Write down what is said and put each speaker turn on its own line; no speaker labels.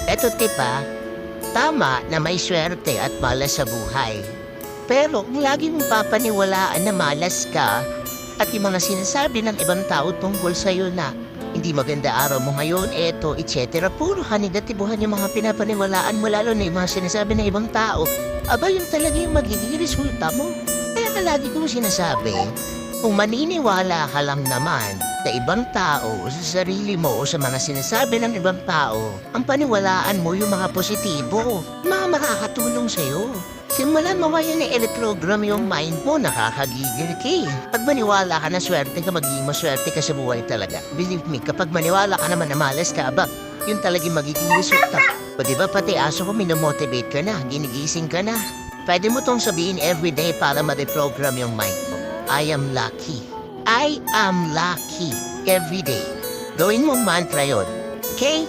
Eto tipa, tama na may swerte at malas sa buhay. Pero kung lagi mong papaniwalaan na malas ka at yung mga sinasabi ng ibang tao tungkol sa'yo na hindi maganda araw mo ngayon, eto, etc. Puro ka negatibuhan yung mga pinapaniwalaan mo, lalo na yung mga sinasabi ng ibang tao. Aba, yun talaga yung magiging resulta mo. Kaya ka lagi kong sinasabi, kung maniniwala ka lang naman sa ibang tao o sa sarili mo o sa mga sinasabi ng ibang tao, ang paniwalaan mo yung mga positibo, mga makakatulong sa'yo. Simulan mo ngayon na i-reprogram yung mind mo, nakakagigil ka eh. Pag maniwala ka na swerte ka, magiging maswerte ka sa buhay talaga. Believe me, kapag maniwala ka naman na malas ka, aba, yun talagang magiging resulta. O diba pati aso ko minomotivate ka na, ginigising ka na. Pwede mo tong sabihin everyday para ma-reprogram yung mind mo. I am lucky. I am lucky every day. Gawin mong mantra yun. Okay?